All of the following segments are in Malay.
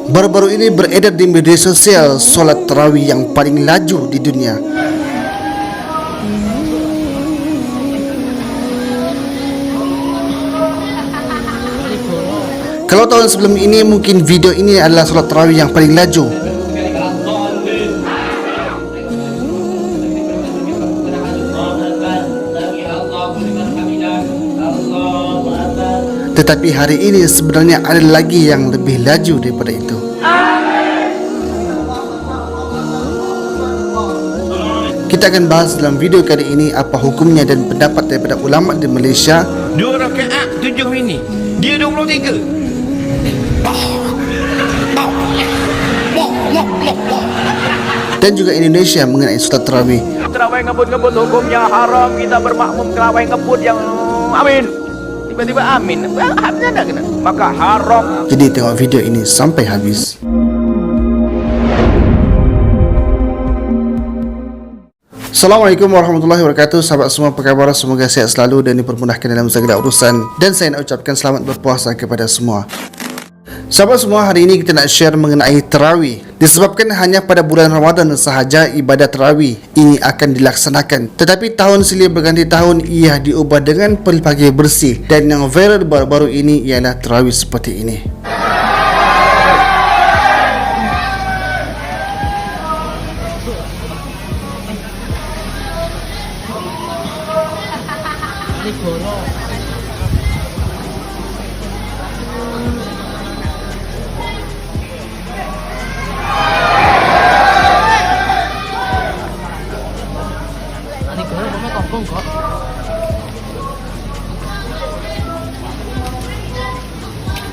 Baru-baru ini beredar di media sosial solat tarawih yang paling laju di dunia. Kalau tahun sebelum ini mungkin video ini adalah solat tarawih yang paling laju. Tetapi hari ini sebenarnya ada lagi yang lebih laju daripada itu. Kita akan bahas dalam video kali ini apa hukumnya dan pendapat daripada ulama di Malaysia. 2 rakaat 7 minit. Dia 23. Dan juga Indonesia mengenai solat tarawih. Terawih ngebut-ngebut hukumnya haram, kita bermakmum terawih ngebut yang amin. Tiba-tiba amin. Amin ada kena. Maka haram. Jadi tengok video ini sampai habis. Assalamualaikum warahmatullahi wabarakatuh. Sahabat semua, apa khabar? Semoga sihat selalu dan dipermudahkan dalam segala urusan. Dan saya nak ucapkan selamat berpuasa kepada semua. Sahabat semua, hari ini kita nak share mengenai tarawih. Disebabkan hanya pada bulan Ramadan sahaja ibadat tarawih ini akan dilaksanakan. Tetapi tahun silih berganti tahun ia diubah dengan pelbagai bersih. Dan yang viral baru-baru ini ialah tarawih seperti ini.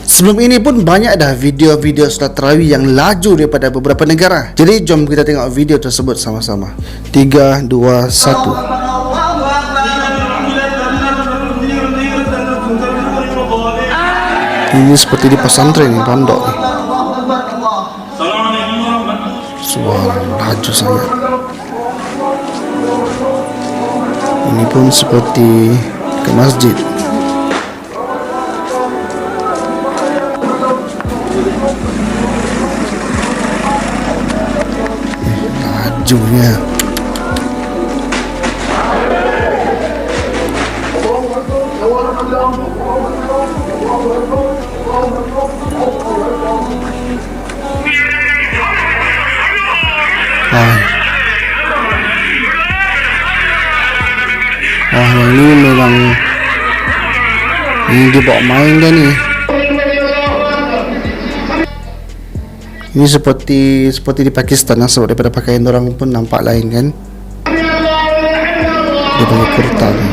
Sebelum ini pun banyak dah video-video solat tarawih yang laju daripada beberapa negara. Jadi jom kita tengok video tersebut sama-sama. 3, 2, 1. Ini seperti di pesantren ni, pondok ni. Suara laju sangat. Ini pun seperti ke masjid. Lajunya. Wah, yang ini memang ini dibawa main dah ni. Ini seperti di Pakistan lah, sebab daripada pakaian orang pun nampak lain kan. Dia pakai kurta ni.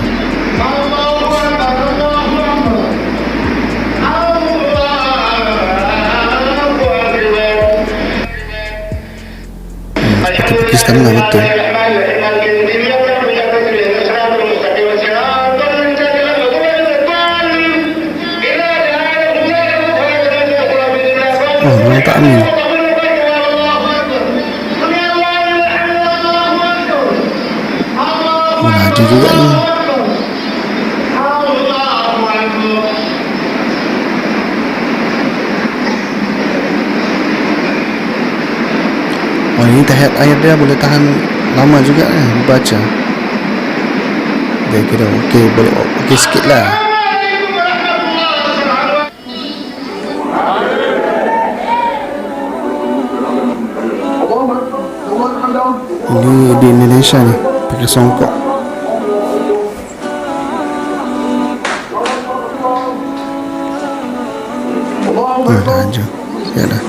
Seperti Pakistan lah betul. Oh, orang tak amin. Laju juga ni. Oh, ini tahiyat ayat dia boleh tahan lama juga baca. Dia kira okey, boleh okey sikit lah. Ini di Indonesia ni pakai songkok. Oh, laju. Ya dah.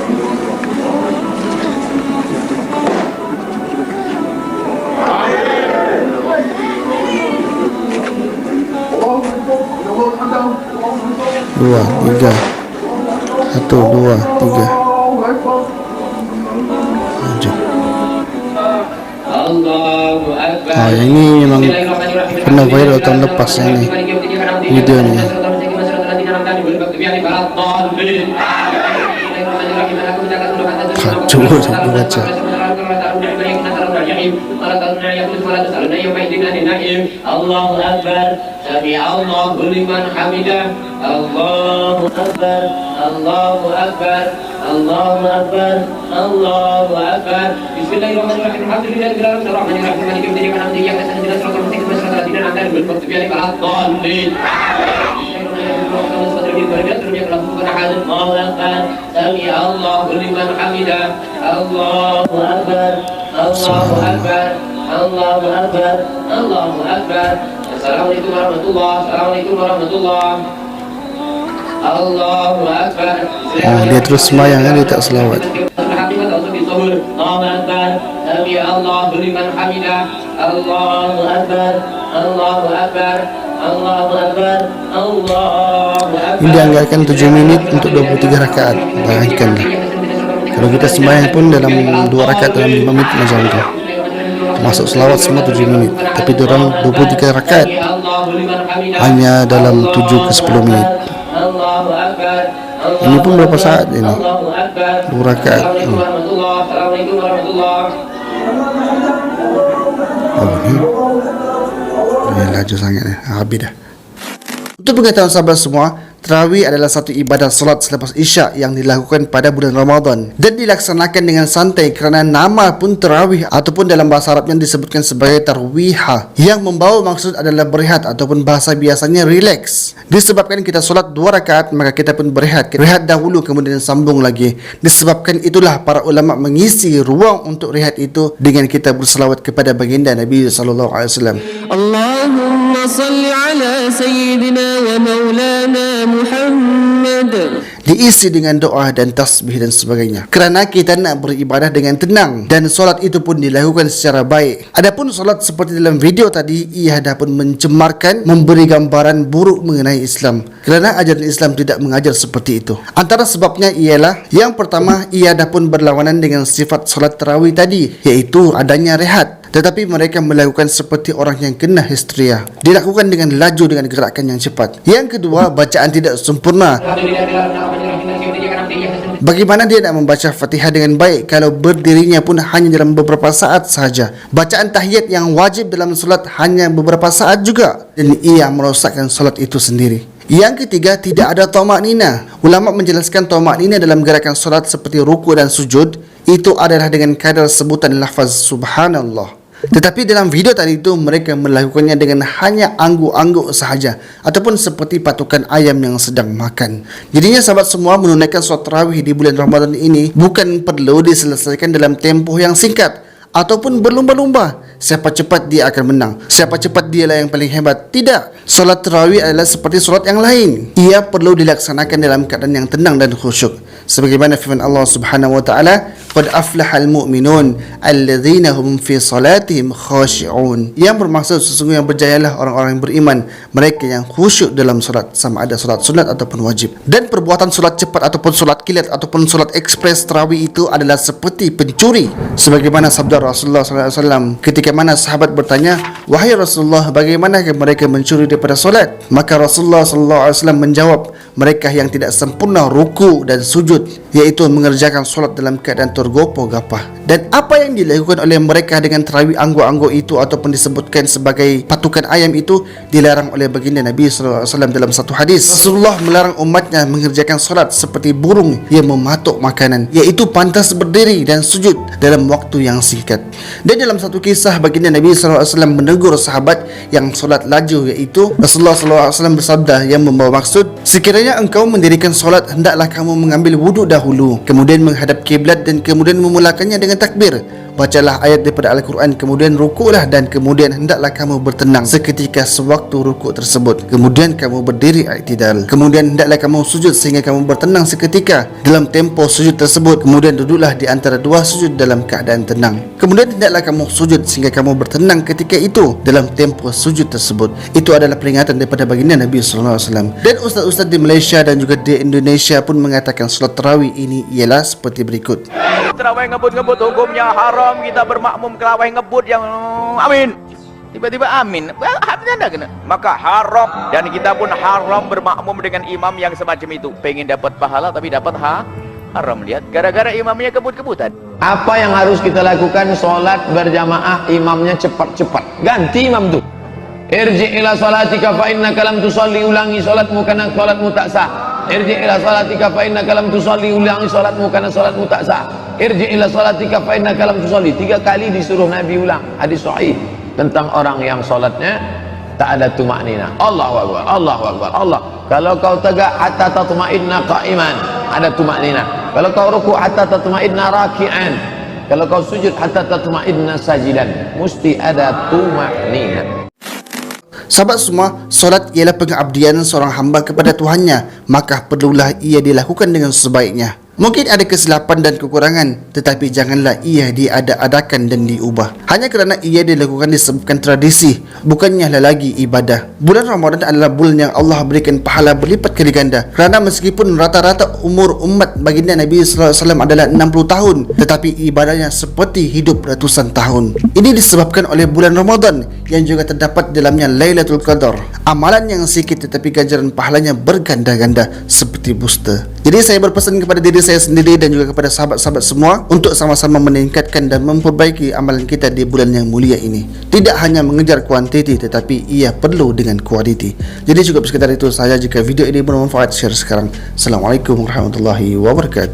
Dua, tiga. 1, 2, 3. Ah, yang ini memang pernah viral tahun lepas yang ni video ni. Kacau dia baca. الرحيم ثم لا تظن أن يخلص ولا تسألن يومئذ عن النعيم الله أكبر سمع الله لمن حمده الله أكبر الله أكبر الله أكبر الله أكبر بسم الله الرحمن الرحيم الحمد لله رب العالمين الرحمن الرحيم مالك يوم الدين إياك نعبد وإياك نستعين اهدنا الصراط المستقيم صراط الذين أنعمت عليهم غير المغضوب عليهم ولا الضالين الله أكبر سمع الله لمن حمده الله أكبر الله أكبر الله أكبر الله أكبر السلام عليكم ورحمة الله السلام عليكم ورحمة الله الله أكبر Dia terus sembahyang kan, dia tak selawat. الله أكبر سمع الله لمن حمده الله أكبر الله أكبر الله أكبر الله أكبر. Ini dianggarkan 7 minit untuk 23 rakaat. Bayangkanlah, kalau kita sembahyang pun dalam 2 rakaat dalam 5 minit macam tu, masuk selawat semua 7 minit. Tapi diorang 23 rakaat hanya dalam 7 ke 10 minit. Ini pun berapa saat ini? 2 rakaat. Oh ni laju sangat ni. Habis dah. Untuk pengetahuan sahabat semua, tarawih adalah satu ibadah solat selepas isyak yang dilakukan pada bulan Ramadan dan dilaksanakan dengan santai kerana nama pun tarawih ataupun dalam bahasa Arab yang disebutkan sebagai tarwiha yang membawa maksud adalah berehat ataupun bahasa biasanya relax. Disebabkan kita solat 2 rakaat, maka kita pun berehat dahulu kemudian sambung lagi. Disebabkan itulah para ulama mengisi ruang untuk rehat itu dengan kita berselawat kepada baginda Nabi sallallahu alaihi wasallam. Allahumma salli ala sayyidina wa maulana Muhammad. Diisi dengan doa dan tasbih dan sebagainya, kerana kita nak beribadah dengan tenang dan solat itu pun dilakukan secara baik. Adapun solat seperti dalam video tadi, ia dah pun mencemarkan, memberi gambaran buruk mengenai Islam, kerana ajaran Islam tidak mengajar seperti itu. Antara sebabnya ialah, yang pertama, ia dah pun berlawanan dengan sifat solat tarawih tadi, iaitu adanya rehat. Tetapi mereka melakukan seperti orang yang kena histeria, dilakukan dengan laju dengan gerakan yang cepat. Yang kedua, bacaan tidak sempurna. Bagaimana dia nak membaca Fatihah dengan baik kalau berdirinya pun hanya dalam beberapa saat sahaja? Bacaan tahiyat yang wajib dalam solat hanya beberapa saat juga, dan ia merosakkan solat itu sendiri. Yang ketiga, tidak ada tamak-nina. Ulama menjelaskan tamak-nina dalam gerakan solat seperti ruku dan sujud itu adalah dengan kadar sebutan lafaz subhanallah. Tetapi dalam video tadi itu mereka melakukannya dengan hanya angguk-angguk sahaja ataupun seperti patukan ayam yang sedang makan. Jadinya sahabat semua, menunaikan solat tarawih di bulan Ramadan ini bukan perlu diselesaikan dalam tempoh yang singkat ataupun berlumba-lumba. Siapa cepat dia akan menang, siapa cepat dialah yang paling hebat. Tidak, solat tarawih adalah seperti solat yang lain. Ia perlu dilaksanakan dalam keadaan yang tenang dan khusyuk, sebagaimana firman Allah Subhanahu wa taala, qad aflahal mu'minun alladzina hum fi salatihim khashi'un, yang bermaksud sesungguhnya berjayalah orang-orang yang beriman, mereka yang khusyuk dalam solat, sama ada solat sunat ataupun wajib. Dan perbuatan solat cepat ataupun solat kilat ataupun solat ekspres tarawih itu adalah seperti pencuri, sebagaimana sabda Rasulullah SAW ketika mana sahabat bertanya, wahai Rasulullah, bagaimana mereka mencuri daripada solat? Maka Rasulullah SAW menjawab, mereka yang tidak sempurna ruku dan sujud, iaitu mengerjakan solat dalam keadaan tergopoh-gapah. Dan apa yang dilakukan oleh mereka dengan tarawih angguk-angguk itu ataupun disebutkan sebagai patukan ayam itu dilarang oleh baginda Nabi SAW dalam satu hadis. Rasulullah melarang umatnya mengerjakan solat seperti burung yang mematuk makanan, iaitu pantas berdiri dan sujud dalam waktu yang singkat. Dan dalam satu kisah, baginda Nabi SAW menegur sahabat yang solat laju, iaitu Rasulullah SAW bersabda yang membawa maksud, sekiranya engkau mendirikan solat, hendaklah kamu mengambil wuduk dahulu, kemudian menghadap kiblat dan kemudian memulakannya dengan takbir. Bacalah ayat daripada Al-Quran, kemudian rukuklah, dan kemudian hendaklah kamu bertenang seketika sewaktu rukuk tersebut, kemudian kamu berdiri i'tidal, kemudian hendaklah kamu sujud sehingga kamu bertenang seketika dalam tempoh sujud tersebut, kemudian duduklah di antara dua sujud dalam keadaan tenang, kemudian hendaklah kamu sujud sehingga kamu bertenang ketika itu dalam tempoh sujud tersebut. Itu adalah peringatan daripada baginda Nabi SAW. Dan ustaz-ustaz di Malaysia dan juga di Indonesia pun mengatakan solat tarawih ini ialah seperti berikut. Tarawih ngebut-ngebut hukumnya haram, kita bermakmum tarawih ngebut yang amin. Tiba-tiba amin. Habisnya dah kena. Maka haram, dan kita pun haram bermakmum dengan imam yang semacam itu. Pengen dapat pahala tapi dapat haram. Lihat, gara-gara imamnya kebut-kebutan. Apa yang harus kita lakukan? Solat berjamaah, imamnya cepat-cepat. Ganti imam tu. Irji ila salatika fa innaka lam tusalli, ulangi solatmu karena solatmu tak sah. Irji ila salatika fa innaka lam tusalli, ulangi solatmu karena solatmu tak sah. Irji ila salatika fa innaka lam tusalli. 3 kali disuruh Nabi ulang. Hadis sahih tentang orang yang solatnya tak ada tumaknina. Allahu akbar, Allahu akbar, Allah. Kalau kau tegak hatta tatma'inna qa'iman, ada tumaknina. Kalau kau rukuk hatta tatma'inna raki'an. Kalau kau sujud hatta tatma'inna sajidan. Mesti ada tumaknina. Sahabat semua, solat ialah pengabdian seorang hamba kepada Tuhannya, maka perlulah ia dilakukan dengan sebaiknya. Mungkin ada kesilapan dan kekurangan, tetapi janganlah ia diada-adakan dan diubah hanya kerana ia dilakukan disebabkan tradisi, bukannya lagi ibadah. Bulan Ramadan adalah bulan yang Allah berikan pahala berlipat kali ganda, kerana meskipun rata-rata umur umat baginda Nabi sallallahu alaihi wasallam adalah 60 tahun, tetapi ibadahnya seperti hidup ratusan tahun. Ini disebabkan oleh bulan Ramadan yang juga terdapat dalamnya Lailatul Qadar. Amalan yang sikit tetapi ganjaran pahalanya berganda-ganda seperti booster. Jadi saya berpesan kepada diri saya sendiri dan juga kepada sahabat-sahabat semua untuk sama-sama meningkatkan dan memperbaiki amalan kita di bulan yang mulia ini. Tidak hanya mengejar kuantiti, tetapi ia perlu dengan kualiti. Jadi cukup sekedar itu sahaja. Jika video ini bermanfaat, share sekarang. Assalamualaikum warahmatullahi wabarakatuh.